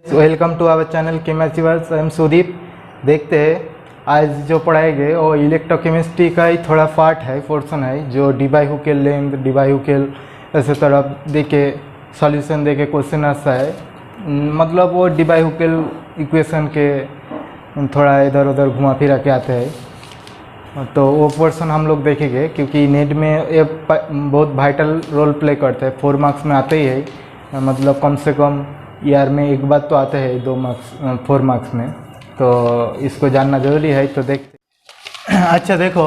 Welcome to our channel Chemistryverse. I am Sudeep. देखते हैं आज जो पढ़ाएंगे वो इलेक्ट्रोकेमिस्ट्री का ही थोड़ा पार्ट है, पोर्शन है, जो D by हुकेल length, D by हुकेल ऐसे तरह दे के सॉल्यूशन दे के क्वेश्चन आता है। मतलब वो डी बाई हुकेल इक्वेशन के थोड़ा इधर उधर घुमा फिरा के आते हैं, तो वो पोर्शन हम लोग देखेंगे क्योंकि नेट में ये बहुत वाइटल रोल प्ले करता है। 4 मार्क्स में आते ही है, मतलब कम से कम ईयर में एक बार तो आते हैं 2 मार्क्स 4 मार्क्स में, तो इसको जानना जरूरी है। तो देखते अच्छा देखो,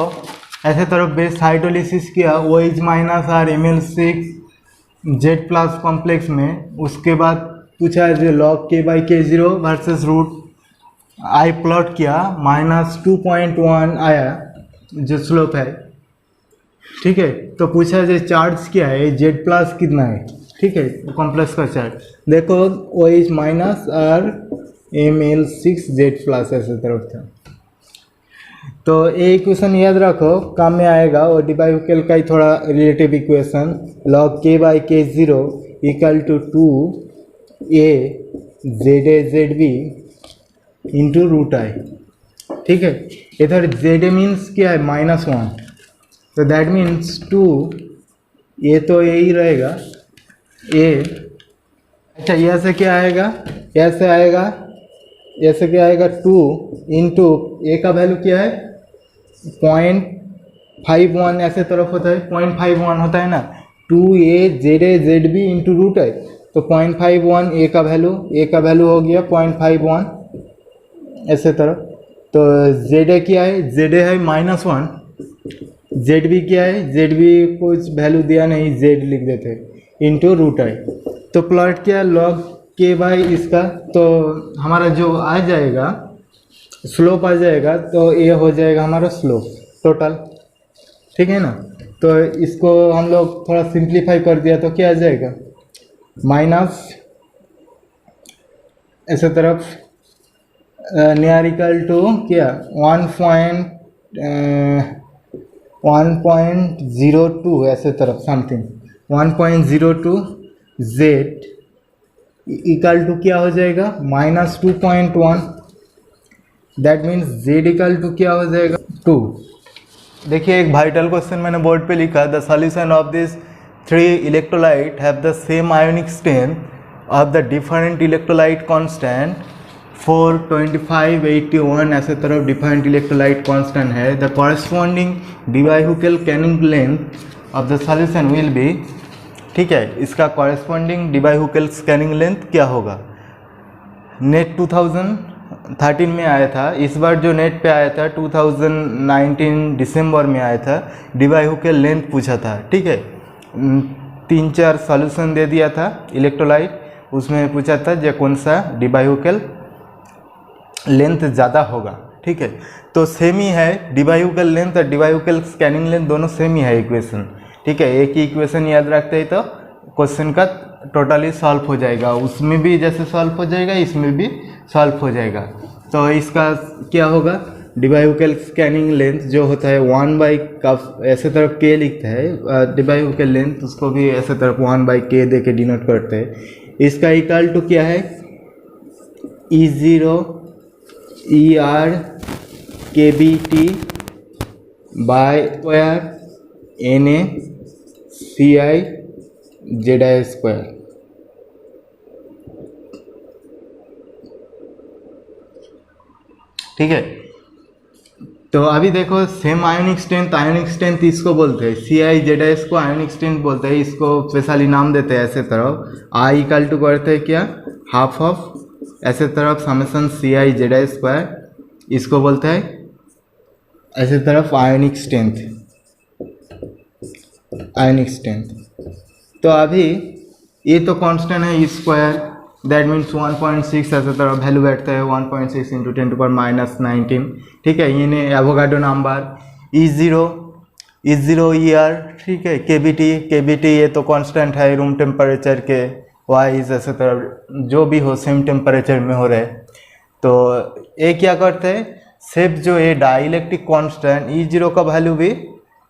ऐसे तरफ बेस हाइड्रोलिसिस किया OH minus R Ml6 Z plus complex में। उसके बाद पूछा है जो log k/k0 versus root I plot किया, -2.1 आया जो स्लोप है, ठीक है। तो पूछा है जो चार्ज क्या है, जेड प्लस कितना है, ठीक है, कॉम्प्लेक्स का चार्ज देखो OH माइनस और Ml6 जेड प्लस ऐसे तरफ था। तो ये इक्वेशन याद रखो, काम में आएगा। और डी बाई हुकेल का ही थोड़ा relative equation, log k/k0 equal to 2a ZA ZB into root I, ठीक है। इधर ZA मीन्स क्या है, -1, तो दैट मीन्स 2, ये तो यही रहेगा ए। अच्छा यहाँ से क्या आएगा, ऐसे आएगा, ऐसे क्या आएगा 2 इंटू ए का वैल्यू क्या है 0.51 ऐसे तरफ होता है, 0.51 होता है ना, 2a ZA ZB into root है, तो 0.51 ए का वैल्यू हो गया 0.51 ऐसे तरफ। तो ZA क्या है, ZA है -1, ZB क्या है, ZB कुछ वैल्यू दिया नहीं, Z लिख देते इंटू रूट आई। तो प्लॉट क्या लॉग के बाई इसका, तो हमारा जो आ जाएगा स्लोप आ जाएगा, तो ये हो जाएगा हमारा स्लोप टोटल, ठीक है ना। तो इसको हम लोग थोड़ा सिंप्लीफाई कर दिया तो क्या आ जाएगा, माइनस ऐसे तरफ नियर टू क्या 1.02 ऐसे तरफ समथिंग 1.02 Z इक्वल टू क्या हो जाएगा -2.1, that means Z equal to क्या हो जाएगा 2। देखिए एक वाइटल क्वेश्चन मैंने बोर्ड पे लिखा, the solution of this 3 electrolyte have the same ionic strength of the different electrolyte constant 4, 25, 81 ऐसे तरफ डिफरेंट इलेक्ट्रोलाइट कांस्टेंट है। The corresponding D by हुकेल Canning length of the solution will be, ठीक है। इसका corresponding D by हुकेल scanning length क्या होगा। Net 2013 में आया था, इस बार जो नेट पे आया था 2019 दिसंबर में आया था, डी बाई हुकेल लेंथ पूछा था, ठीक है। 3-4 सॉल्यूशन दे दिया था इलेक्ट्रोलाइट, उसमें पूछा था जो कौन सा डी बाई हुकेल लेंथ ज़्यादा होगा, ठीक है। तो सेम ही है, डी बाई हुकेल लेंथ और डी बाई हुकेल स्कैनिंग लेंथ दोनों सेम ही है इक्वेशन, ठीक है। एक ही इक्वेशन याद रखते हैं तो क्वेश्चन का टोटली सॉल्व हो जाएगा, उसमें भी जैसे सॉल्व हो जाएगा इसमें भी सॉल्व हो जाएगा। तो इसका क्या होगा, डी बाई हुकेल स्कैनिंग लेंथ जो होता है 1/, ऐसे तरफ k लिखता है, डी बाई हुकेल लेंथ उसको भी ऐसे तरफ 1/k दे के डिनोट करते हैं। इसका इक्वल टू क्या है E0 ER KBT bye square NA CI ZI square, ठीक है। तो अभी देखो सेम आयोनिक स्ट्रेंथ इसको बोलते हैं, CI ZI इसको आयोनिक स्ट्रेंथ बोलते हैं, इसको स्पेशली नाम देते हैं ऐसे तरफ। I इक्वल टू करते हैं क्या, हाफ ऑफ ऐसे तरफ समेशन CI ZI स्क्वायर, इसको बोलते हैं ऐसे तरफ आयोनिक स्ट्रेंथ। तो अभी ये तो कांस्टेंट है स्क्वायर, दैट मीन्स 1.6 ऐसे तरफ वैल्यू बैठता है 1.6 इंटू 10⁻19, ठीक है। ये एवोगाड्रो नंबर E0 ER, ठीक है। KBT ये तो कांस्टेंट है रूम टेम्परेचर के वाइज, ऐसे तरफ जो भी हो सेम टेम्परेचर में हो रहे। तो ये क्या करते हैं, सिर्फ जो ये डाइलेक्ट्रिक कांस्टेंट E0 का वैल्यू भी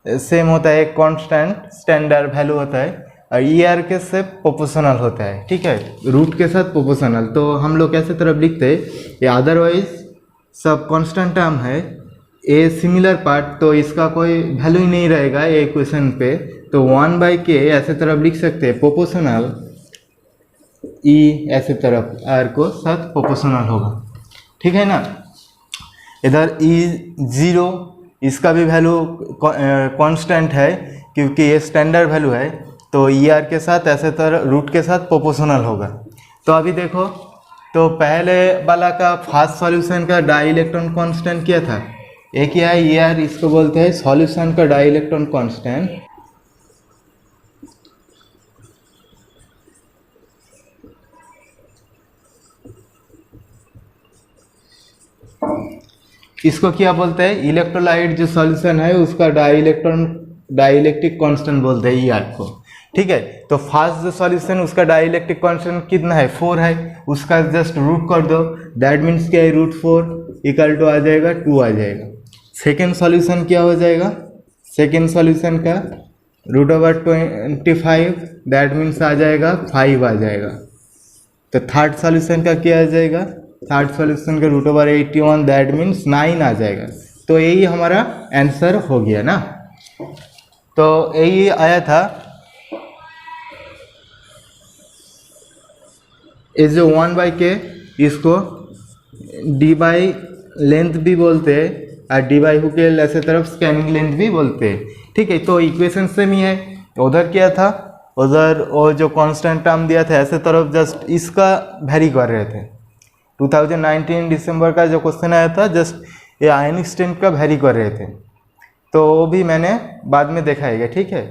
सेम होता है, एक कांस्टेंट स्टैंडर्ड वैल्यू होता है, और ई आर के से प्रोपोर्शनल होता है, ठीक है, रूट के साथ प्रोपोर्शनल। तो हम लोग कैसे तरफ लिखते हैं, ये अदरवाइज सब कांस्टेंट टर्म है, ए सिमिलर पार्ट, तो इसका कोई वैल्यू ही नहीं रहेगा ये इक्वेशन पे। तो 1/k ऐसे तरफ लिख सकते हैं, प्रोपोर्शनल ई ऐसे तरफ आर को साथ प्रोपोर्शनल होगा, ठीक है ना। इधर ई 0 इसका भी वैल्यू कांस्टेंट है क्योंकि ये स्टैंडर्ड वैल्यू है, तो ई आर के साथ ऐसे तरह रूट के साथ प्रोपोर्शनल होगा। तो अभी देखो, तो पहले वाला का फास्ट सॉल्यूशन का डाई इलेक्ट्रॉन कांस्टेंट क्या था, एक ही है ई आर, इसको बोलते हैं सॉल्यूशन का डाई इलेक्ट्रॉन कांस्टेंट। इसको क्या बोलते हैं, इलेक्ट्रोलाइट जो सॉल्यूशन है उसका डाइलेक्ट्रिक कांस्टेंट बोलते हैं ई आर को, ठीक है। तो फास्ट जो सॉल्यूशन उसका डाइलेक्ट्रिक कांस्टेंट कितना है, 4 है, उसका जस्ट रूट कर दो, दैट मीन्स क्या है, √4 इक्वल टू आ जाएगा 2 आ जाएगा। सेकेंड सॉल्यूशन क्या हो जाएगा, सेकेंड सॉल्यूशन का √25 दैट मीन्स आ जाएगा 5 आ जाएगा। तो थर्ड सॉल्यूशन का क्या आ जाएगा, थर्ड सॉल्यूशन का √81 दैट मीन्स 9 आ जाएगा। तो यही हमारा आंसर हो गया ना। तो यही आया था, इस जो 1/k इसको डी बाई लेंथ भी बोलते हैं और डी बाई हुकेल ऐसे तरफ स्कैनिंग लेंथ भी बोलते हैं, ठीक है। तो इक्वेशन सेम ही है। उधर क्या था, उधर वो जो कांस्टेंट टर्म दिया था ऐसे तरफ जस्ट इसका वैरी कर रहे थे। 2019 दिसंबर का जो क्वेश्चन आया था जस्ट ये आयनिक स्ट्रेंथ का वैरी कर रहे थे, तो वो भी मैंने बाद में दिखाएगा, ठीक है।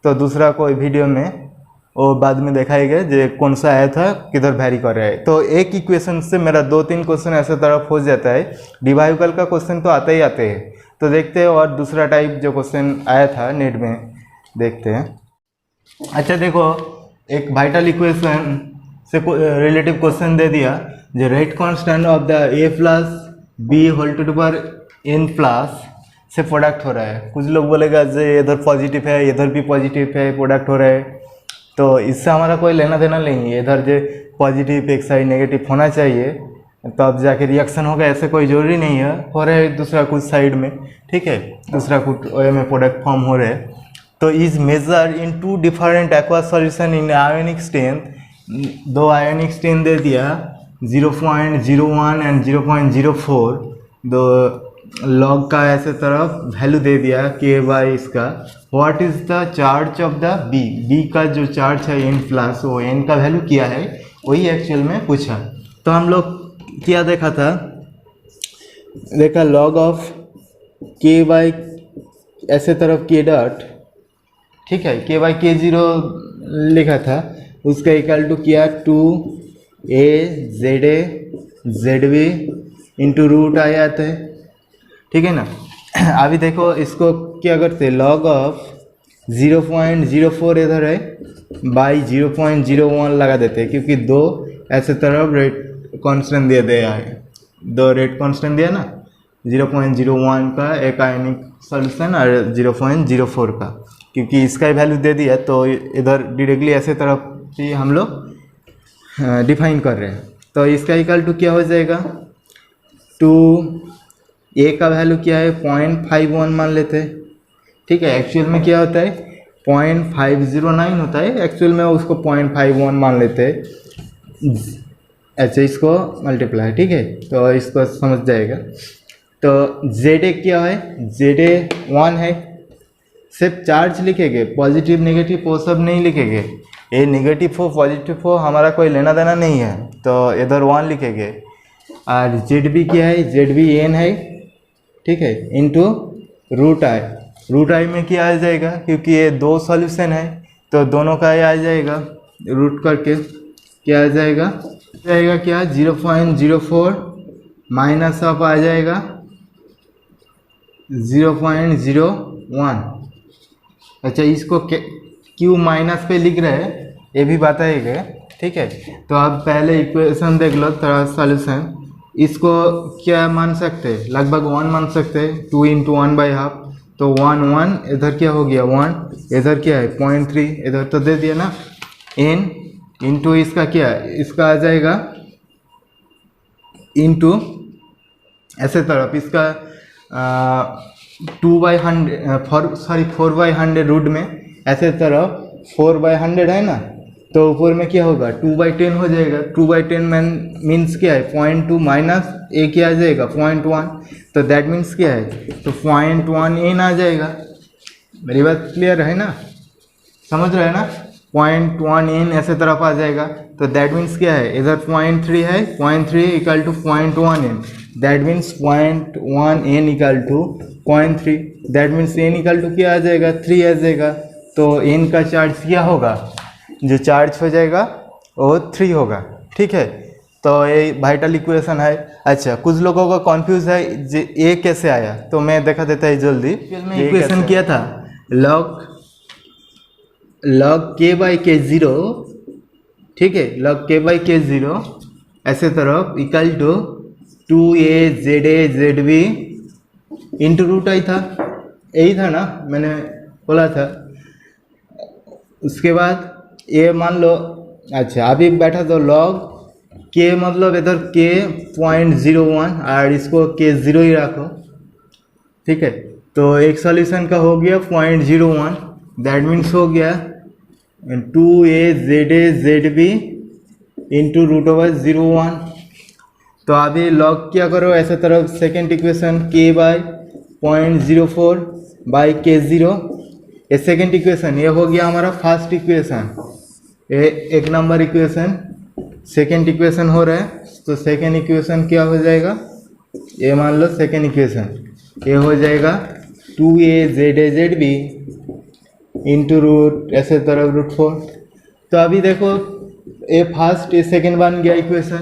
तो दूसरा कोई वीडियो में वो बाद में दिखाएगा जो कौन सा आया था, किधर वैरी कर रहा है। तो एक इक्वेशन से मेरा 2-3 क्वेश्चन ऐसे तरफ हो जाता है। डिवाइवल का क्वेश्चन तो आते ही आते हैं, तो देखते हैं। और दूसरा टाइप जो क्वेश्चन आया था नेट में देखते हैं। अच्छा देखो, एक वाइटल इक्वेशन से रिलेटिव क्वेश्चन दे दिया, जो rate constant of the a plus b whole to the power n plus से प्रोडक्ट हो रहा है। कुछ लोग बोलेगा जो इधर पॉजिटिव है, इधर भी पॉजिटिव है, प्रोडक्ट हो रहा है, तो इससे हमारा कोई लेना देना नहीं है। इधर जो पॉजिटिव एक साइड नेगेटिव होना चाहिए, तो अब जाके रिएक्शन होगा, ऐसे कोई जरूरी नहीं है। हो रहा है दूसरा कुछ साइड में, ठीक है, दूसरा कुछ वे में प्रोडक्ट फॉर्म हो रहे हैं। तो is measure in 2 different aqua solution in ionic strength, 2 ionic strength दे दिया 0.01 एंड 0.04, दो लॉग का ऐसे तरफ वैल्यू दे दिया के बाई इसका। What is the charge of the B का जो चार्ज है n प्लस, वो n का वैल्यू क्या है, वही एक्चुअल में पूछा। तो हम लोग क्या देखा था, देखा लॉग ऑफ के बाई ऐसे तरफ के डॉट, ठीक है, के बाई k0 लिखा था, उसका इक्वल टू किया 2a ZA ZB into root आ जाते हैं, ठीक है ना। अभी देखो इसको क्या करते, लॉग ऑफ 0.04 इधर है बाई 0.01 लगा देते हैं, क्योंकि 2 ऐसे तरफ रेट कांस्टेंट दे दिया है, 2 रेट कांस्टेंट दिया ना, 0.01 का एक आयनिक सॉल्यूशन और 0.04 का, क्योंकि इसका वैल्यू दे दिया तो इधर डायरेक्टली ऐसे तरफ ही हम लोग डिफाइन कर रहे हैं। तो इसका इक्वल टू क्या हो जाएगा, 2a का वैल्यू क्या है 0.51 मान लेते हैं, ठीक है। एक्चुअल में क्या होता है 0.509 होता है, एक्चुअल में उसको 0.51 मान लेते हैं। अच्छा, इसको मल्टीप्लाई, ठीक है, तो इसको समझ जाएगा। तो ZA क्या है, ZA 1 है, सिर्फ चार्ज लिखेंगे, पॉजिटिव नेगेटिव वो सब नहीं लिखेंगे। ये नेगेटिव हो पॉजिटिव हो हमारा कोई लेना देना नहीं है, तो इधर 1 लिखेंगे। और ZB क्या है, ZB n है, ठीक है, इंटू √i। √i में क्या आ जाएगा, क्योंकि ये 2 सॉल्यूशन है तो दोनों का ये आ जाएगा, रूट करके क्या आ जाएगा क्या 0.04 माइनस ऑफ आ जाएगा 0.01। अच्छा, इसको क्यों माइनस पे लिख रहे हैं ये भी बताइएगा, ठीक है। तो आप पहले इक्वेशन देख लो थोड़ा सॉल्यूशन, इसको क्या मान सकते हैं, लगभग 1 मान सकते हैं, 2 × 1/2, तो 1 1, इधर क्या हो गया 1, इधर क्या है 0.3, इधर तो दे दिया ना। n इंटू इसका क्या है, इसका आ जाएगा इंटू ऐसे तरफ इसका 4/100 रूट में ऐसे तरफ 4/100 है ना, तो ऊपर में क्या होगा 2/10 हो जाएगा। 2/10 मीन्स क्या है 0.2 माइनस ए क्या आ जाएगा 0.1, तो दैट मीन्स क्या है, तो 0.1 n आ जाएगा। मेरी बात क्लियर है ना, समझ रहे हैं ना। 0.1 n ऐसे तरफ आ जाएगा, तो दैट मीन्स क्या है, इधर 0.3 है, 0.3 equal to 0.1 n, that means 0.1 n equal to 0.3, that means n equal to क्या आ जाएगा 3 आ जाएगा। तो n का चार्ज क्या होगा, जो चार्ज हो जाएगा वो 3 होगा। ठीक है, तो ये वाइटल इक्वेशन है। अच्छा, कुछ लोगों का कॉन्फ्यूज है जे ए कैसे आया, तो मैं देखा देता है जल्दी। इक्वेशन किया था log k बाई के जीरो, ठीक है, log k बाई के जीरो ऐसे तरफ equal to 2a ZB into root I था, यही था ना मैंने बोला था। उसके बाद ये मान लो, अच्छा अभी बैठा तो log k मतलब इधर k 0.01 और इसको k 0 ही रखो। ठीक है, तो एक सॉल्यूशन का हो गया 0.01, दैट मीन्स हो गया 2a ZB into root over 0.1। तो अभी लॉग क्या करो ऐसे तरफ second equation k by 0.04 by के जीरो, ये सेकेंड इक्वेशन, ये हो गया हमारा फर्स्ट इक्वेशन, ये एक नंबर इक्वेशन सेकेंड इक्वेशन हो रहा है। तो सेकेंड इक्वेशन क्या हो जाएगा, ये मान लो सेकेंड इक्वेशन, ये हो जाएगा 2a ZB इंटू रूट ऐसे तरफ √4। तो अभी देखो ये फर्स्ट ये सेकेंड बन गया इक्वेशन,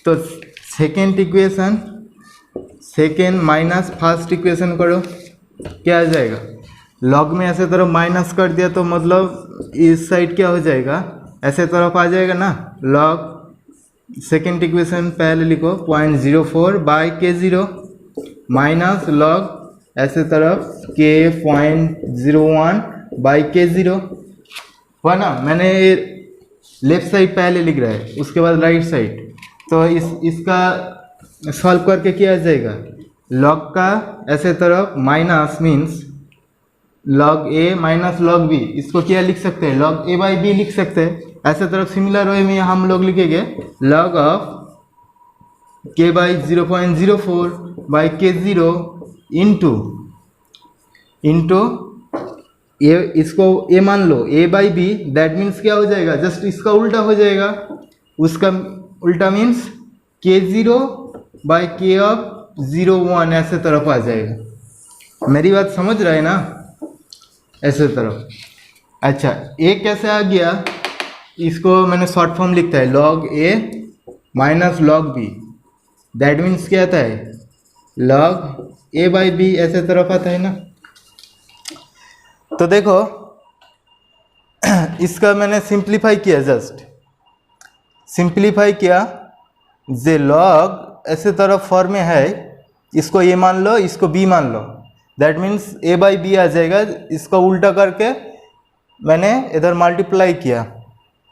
तो second equation second minus first equation करो, क्या आ जाएगा, लॉग में ऐसे तरफ माइनस कर दिया तो मतलब इस साइड क्या हो जाएगा, ऐसे तरफ आ जाएगा ना। लॉग सेकेंड इक्वेशन पहले लिखो 0.04 बाई के जीरो माइनस लॉग ऐसे तरफ के 0.01 बाई के जीरो हुआ ना। मैंने लेफ्ट साइड पहले लिख रहा है, उसके बाद राइट साइड, तो इसका सॉल्व करके क्या आ जाएगा, लॉग का ऐसे तरफ minus means log A minus log B, इसको क्या लिख सकते हैं, लॉग ए बाई बी लिख सकते हैं। ऐसे तरफ सिमिलर वे में हम लोग लिखेंगे लॉग ऑफ के बाई 0.04 बाई के जीरो इंटू ये, इसको ए मान लो ए बाई बी, दैट मीन्स क्या हो जाएगा, जस्ट इसका उल्टा हो जाएगा, उसका उल्टा मीन्स के जीरो बाई के ऑफ 0.1 ऐसे तरफ आ जाएगा। मेरी बात समझ रहे हैं ना, ऐसे तरफ। अच्छा, ए कैसे आ गया, इसको मैंने शॉर्ट फॉर्म लिखता है log A minus log B, that means क्या आता है लॉग ए बाई बी ऐसे तरफ आता है ना। तो देखो इसका मैंने सिंप्लीफाई किया, जस्ट सिंप्लीफाई किया, जे लॉग ऐसे तरफ फॉर्म में है, इसको ए मान लो, इसको बी मान लो, that means A by B आ जाएगा। इसका उल्टा करके मैंने इधर मल्टीप्लाई किया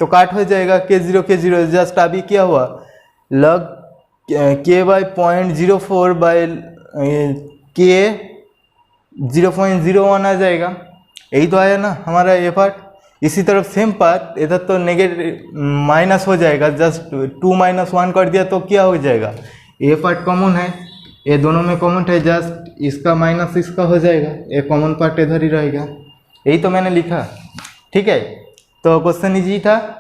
तो काट हो जाएगा के जीरो। जस्ट अभी क्या हुआ, लॉग के बाई 0.04 बाई के 0.01 आ जाएगा, यही तो आया ना हमारा ये पार्ट। इसी तरफ सेम पार्ट, इधर तो नेगेटिव माइनस हो जाएगा, जस्ट 2 - 1 कर दिया तो क्या हो जाएगा, ये पार्ट कॉमन है, ये दोनों में कॉमन है, जस्ट इसका माइनस इसका हो जाएगा, ये कॉमन पार्ट इधर ही रहेगा, यही तो मैंने लिखा। ठीक है, तो क्वेश्चन इजी था,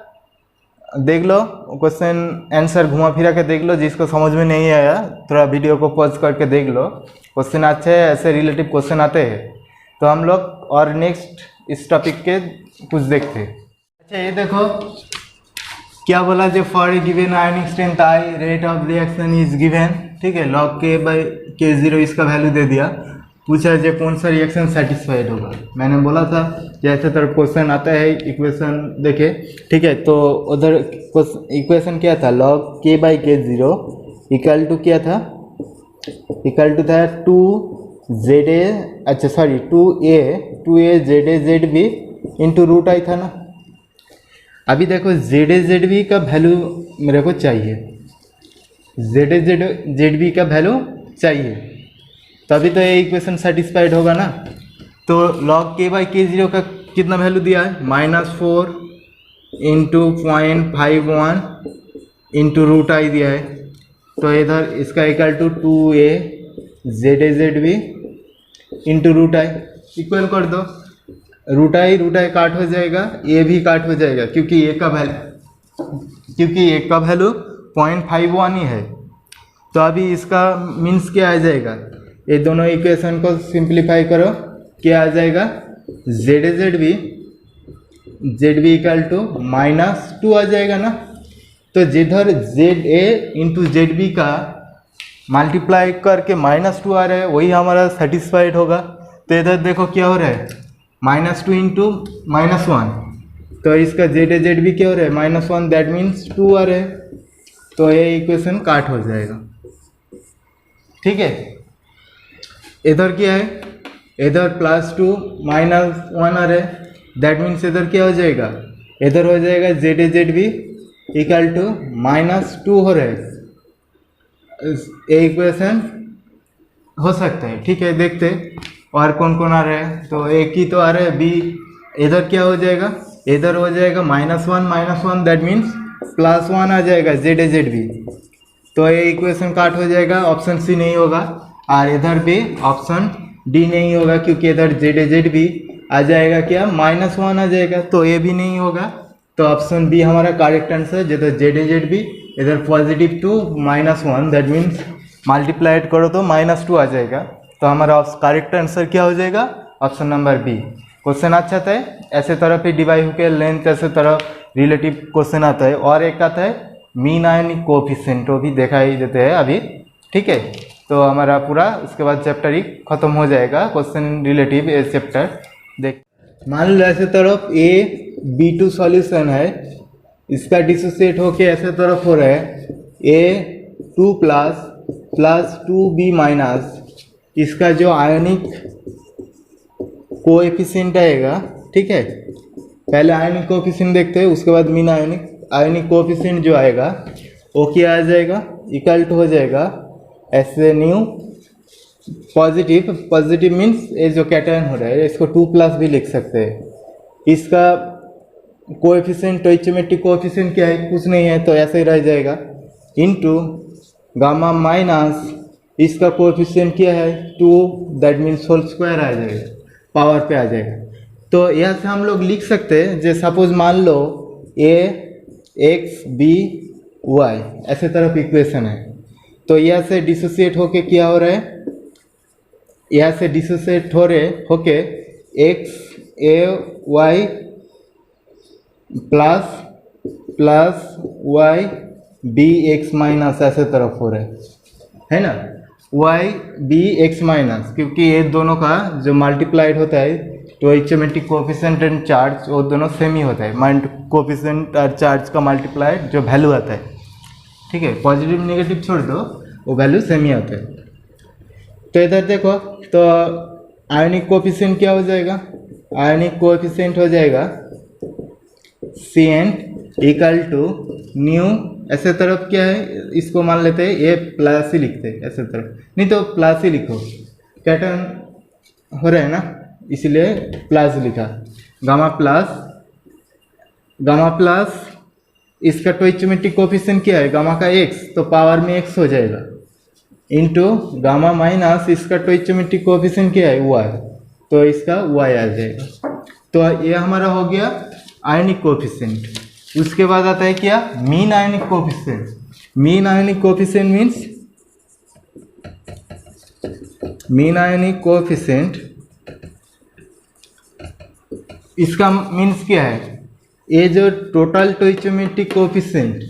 देख लो क्वेश्चन आंसर घुमा फिरा के देख लो, जिसको समझ में नहीं आया थोड़ा वीडियो को पॉज करके देख लो। क्वेश्चन अच्छे हैं, ऐसे रिलेटिव क्वेश्चन आते हैं। तो हम लोग और नेक्स्ट इस टॉपिक के कुछ देखते हैं। अच्छा, ये देखो क्या बोला, जो for a given ionic strength I, rate of reaction is given. ठीक है, लॉग के बाई के जीरो इसका वैल्यू दे दिया, पूछा जो कौन सा रिएक्शन सेटिस्फाइड होगा। मैंने बोला था जैसे तरह क्वेश्चन आता है इक्वेशन देखे। ठीक है, तो उधर इक्वेशन क्या था, लॉग के बाई के जीरो इक्वल टू क्या था, इक्वल टू था 2 जेड ए, अच्छा sorry 2a Z B into root I था ना। अभी देखो जेड बी का वैल्यू मेरे को चाहिए, जेड बी का वैल्यू चाहिए, तभी तो ये इक्वेशन सेटिस्फाइड होगा ना। तो log k/k0 का कितना वैल्यू दिया है, -4 इंटू 0.51 इंटू रूट आई दिया है। तो इधर इसका equal to 2a Z B into root I equal कर दो। रूट आई काट हो जाएगा, ए भी काट हो जाएगा, क्योंकि ए का वैल्यू 0.51 ही है। तो अभी इसका मीन्स क्या आ जाएगा, ये दोनों इक्वेशन को सिंप्लीफाई करो, क्या आ जाएगा, जेड बी इक्वल टू -2 आ जाएगा ना। तो जिधर Z A into Z B का मल्टीप्लाई करके -2 आ रहा है वही हमारा सेटिस्फाइड होगा। तो इधर देखो क्या हो रहा है, -2 इंटू -1, तो इसका जेड बी क्या हो रहा है, -1, दैट मीन्स 2 आ रहा है। तो ये इक्वेशन काट हो जाएगा, ठीक है। इधर क्या है, इधर +2 -1 आ रहा है, दैट मीन्स इधर क्या हो जाएगा, इधर हो जाएगा जेड बी इक्वल टू -2 हो रहा है। ये इक्वेशन हो सकता है, ठीक है। देखते और कौन कौन आ रहा है, तो एक ही तो आ रहा है बी। इधर क्या हो जाएगा, इधर हो जाएगा -1 दैट मीन्स +1 आ जाएगा जेड बी। तो ये इक्वेशन काट हो जाएगा, ऑप्शन सी नहीं होगा, और इधर भी ऑप्शन डी नहीं होगा, क्योंकि इधर जेड बी आ जाएगा क्या, -1 आ जाएगा, तो ये भी नहीं होगा। तो ऑप्शन बी हमारा करेक्ट आंसर, जिधर जेड बी इधर +2 -1 दैट मीन्स मल्टीप्लाइड करो तो -2 आ जाएगा। तो हमारा करेक्ट आंसर क्या हो जाएगा, ऑप्शन नंबर बी। क्वेश्चन अच्छा था, ऐसे तरफ ही डिवाइड होकर लेंथ, ऐसे तरफ रिलेटिव क्वेश्चन आता है। और एक आता है मीन आयनिक कोएफिशिएंट, वो भी दिखाई देते हैं अभी, ठीक है। तो हमारा पूरा उसके बाद चैप्टर ही खत्म हो जाएगा, क्वेश्चन रिलेटिव ये चैप्टर देख। मान लो ऐसे तरफ A/B2 सॉल्यूशन है, इसका डिसोसिएट होके ऐसे तरफ हो रहा है A2 प्लस 2B-, इसका जो आयनिक कोएफिशिएंट आएगा, ठीक है। पहले आयनिक कोएफिशिएंट देखते हैं, उसके बाद मीन आयनिक कोएफिशिएंट जो आएगा वो क्या आ जाएगा, इक्वल टू हो जाएगा ऐसे न्यू पॉजिटिव मीन्स ये जो कैटायन हो रहा है इसको 2+ भी लिख सकते हैं। इसका कोएफिशिएंट, स्टोइचोमेट्रिक कोएफिशिएंट क्या है, कुछ नहीं है, तो ऐसे ही रह जाएगा, इनटू गामा माइनस इसका कोएफिशिएंट क्या है 2, दैट मीन्स होल स्क्वायर आ जाएगा, पावर पे आ जाएगा। तो यहाँ से हम लोग लिख सकते हैं, जो सपोज मान लो AX/B/Y ऐसे तरफ इक्वेशन है, तो यहाँ से डिसोसिएट होके क्या हो रहा है, यहाँ से डिसोसिएट होके XAY प्लस Y BX- ऐसे तरफ हो रहा है ना, YBX-, क्योंकि ये दोनों का जो मल्टीप्लाइड होता है तो स्टोइचोमेट्रिक कोएफिशिएंट एंड चार्ज वो दोनों सेम ही होता है, कोएफिशिएंट और चार्ज का मल्टीप्लाइड जो वैल्यू आता है, ठीक है। पॉजिटिव नेगेटिव छोड़ दो, वो वैल्यू सेम ही होता है। तो इधर देखो, तो आयनिक कोएफिशिएंट क्या हो जाएगा, आयनिक कोएफिशिएंट हो जाएगा CN इक्वल टू न्यू, ऐसे तरफ क्या है, इसको मान लेते हैं A+ ही लिखते हैं, ऐसे तरफ नहीं तो प्लस ही लिखो, कैटन हो रहा है ना, इसलिए प्लस लिखा। गामा प्लस इसका स्टोइचोमेट्रिक कोएफिशिएंट क्या है, गामा का x, तो पावर में x हो जाएगा, इनटू गामा माइनस इसका स्टोइचोमेट्रिक कोएफिशिएंट क्या है y, तो इसका y आ जाएगा। तो ये हमारा हो गया आयनिक कोएफिशिएंट। उसके बाद आता है क्या, मीन आयनिक कोएफिशिएंट। मीन आयनिक कोएफिशिएंट मीन्स, मीन आयनिक कोएफिशिएंट इसका मीन्स क्या है, ये जो टोटल स्टोइचोमेट्रिक कोएफिशिएंट,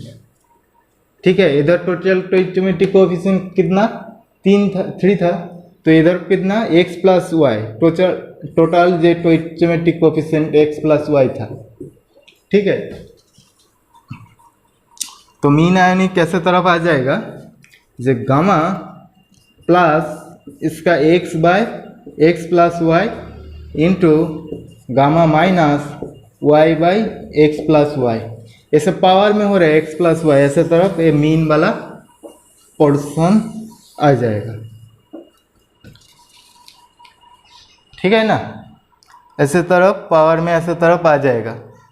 ठीक है, इधर टोटल स्टोइचोमेट्रिक कोएफिशिएंट कितना 3 था, तो इधर कितना x + y, टोटल जो स्टोइचोमेट्रिक कोएफिशिएंट x + y था, ठीक है। तो मीन आयनिक कैसे तरफ आ जाएगा, जो गामा प्लस इसका X by X plus Y into gamma minus Y by X plus Y, ऐसे पावर में हो रहा है एक्स प्लस वाई, ऐसे तरफ ये मीन वाला पोर्शन आ जाएगा। ठीक है ना, ऐसे तरफ पावर में ऐसे तरफ आ जाएगा।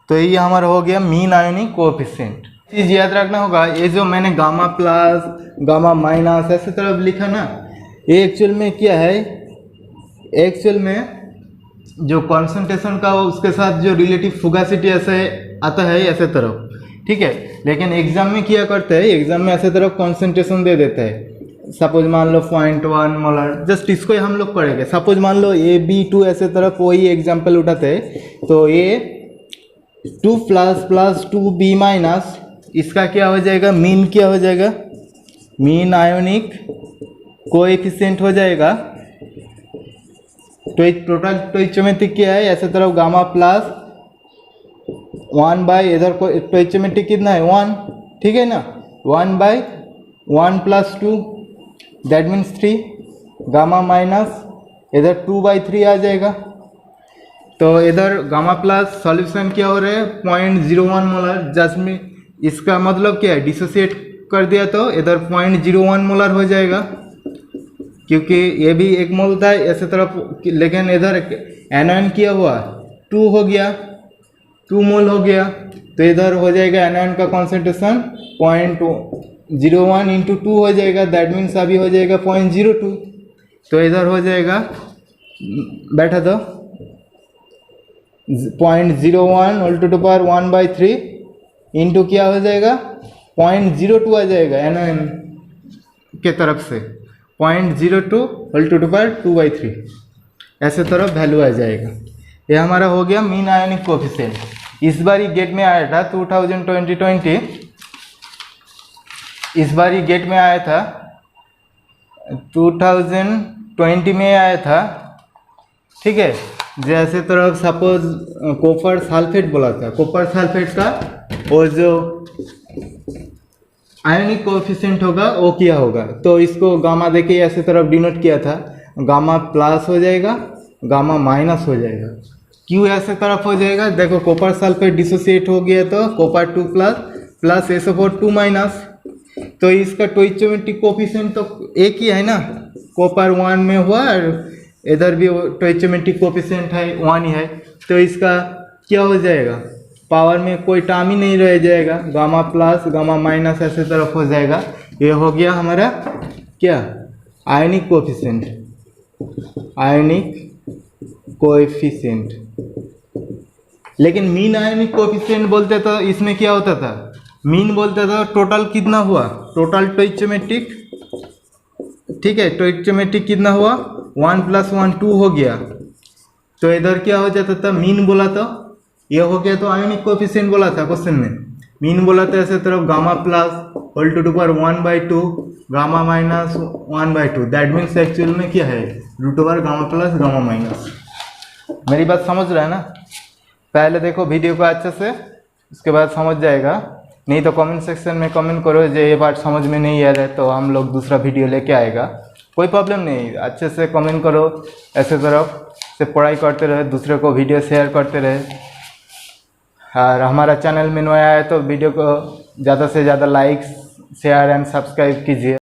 तो ये हमारा हो गया मीन आयोनिक कोएफिशिएंट। चीज़ याद रखना होगा, ये जो मैंने गामा प्लस गामा माइनस ऐसे तरफ लिखा ना, ये एक्चुअल में क्या है, एक्चुअल में जो कॉन्सेंट्रेशन का उसके साथ जो रिलेटिव फुगासिटी ऐसे आता है ऐसे तरफ, ठीक है। लेकिन एग्जाम में क्या करते हैं, एग्जाम में ऐसे तरफ कॉन्सेंट्रेशन दे देते हैं। सपोज मान लो 0.1 मोलर, जस्ट इसको ही हम लोग पढ़ेंगे। सपोज मान लो AB2 ऐसे तरफ वही एग्जाम्पल उठाते हैं, तो ये 2 प्लस 2B माइनस, इसका क्या हो जाएगा, मीन क्या हो जाएगा, मीन आयोनिक कोएफिशिएंट हो जाएगा। तो टोटल स्टोइचोमेट्रिक क्या है, ऐसे तरफ गामा प्लस 1 बाई, इधर को स्टोइचोमेट्रिक कितना है 1, ठीक है ना, 1 by 1 plus 2 that means 3, gamma minus इधर 2 बाई 3 आ जाएगा। तो इधर गामा प्लस सॉल्यूशन क्या हो रहा है 0.01 मोलर, जस्ट में इसका मतलब क्या है, डिसोसिएट कर दिया तो इधर 0.01 मोलर हो जाएगा, क्योंकि ये भी एक मोल था ऐसे तरफ, लेकिन इधर एनायन किया हुआ 2 हो गया, 2 मोल हो गया। तो इधर हो जाएगा एनायन का कॉन्सेंट्रेशन 0.01 इंटू 2 हो जाएगा, दैट मीन्स अभी हो जाएगा 0.02। तो इधर हो जाएगा, बैठा दो, 0.01 whole to the power 1/3 into क्या हो जाएगा 0.02 आ जाएगा एनायन के तरफ से, 0.02 होल टू द पावर 2/3 ऐसे तरफ वैल्यू आ जाएगा। ये हमारा हो गया मीन आयोनिक कोएफिशिएंट। इस बार ही गेट में आया था 2020, इस बार ही गेट में आया था 2020 में आया था, ठीक है। जैसे तरफ सपोज कॉपर सल्फेट बोला था, कॉपर सल्फेट का वो जो आयोनिक कोएफिशिएंट होगा वो क्या होगा, तो इसको गामा देके ऐसे तरफ डिनोट किया था, गामा प्लस हो जाएगा, गामा माइनस हो जाएगा। क्यों ऐसे तरफ हो जाएगा, देखो कॉपर सल्फेट डिसोसिएट हो गया तो कॉपर 2 प्लस SO4 2 माइनस, तो इसका स्टोइचोमेट्रिक कोएफिशिएंट तो एक ही है ना, कॉपर 1 में हुआ और इधर भी स्टोइचोमेट्रिक कोएफिशिएंट है 1 ही है। तो इसका क्या हो जाएगा, पावर में कोई टर्म ही नहीं रह जाएगा, गामा प्लस गामा माइनस ऐसे तरफ हो जाएगा। ये हो गया हमारा क्या, आयोनिक कोएफिशिएंट, आयोनिक कोएफिशिएंट। लेकिन मीन आयोनिक कोएफिशिएंट बोलते तो इसमें क्या होता था, मीन बोलते था टोटल कितना हुआ, टोटल स्टोइचोमेट्रिक, ठीक है, स्टोइचोमेट्रिक कितना हुआ 1 + 1 2 हो गया। तो इधर क्या हो जाता था, मीन बोला तो ये हो गया, तो आयोनिक कोएफिशिएंट बोला था क्वेश्चन में, मीन बोला था ऐसे तरफ gamma plus whole to the power 1/2 gamma minus 1/2, that means actual में क्या है √, गामा प्लस गामा माइनस। मेरी बात समझ रहा है ना, पहले देखो वीडियो को अच्छे से, उसके बाद समझ जाएगा, नहीं तो कमेंट सेक्शन में कमेंट करो जो ये बात समझ में नहीं आ रहा है, तो हम लोग दूसरा वीडियो लेके आएगा, कोई प्रॉब्लम नहीं, अच्छे से कमेंट करो, ऐसे तरफ से पढ़ाई करते रहे, दूसरे को वीडियो शेयर करते रहे। और हमारा चैनल में नया है तो वीडियो को ज़्यादा से ज़्यादा लाइक शेयर एंड सब्सक्राइब कीजिए।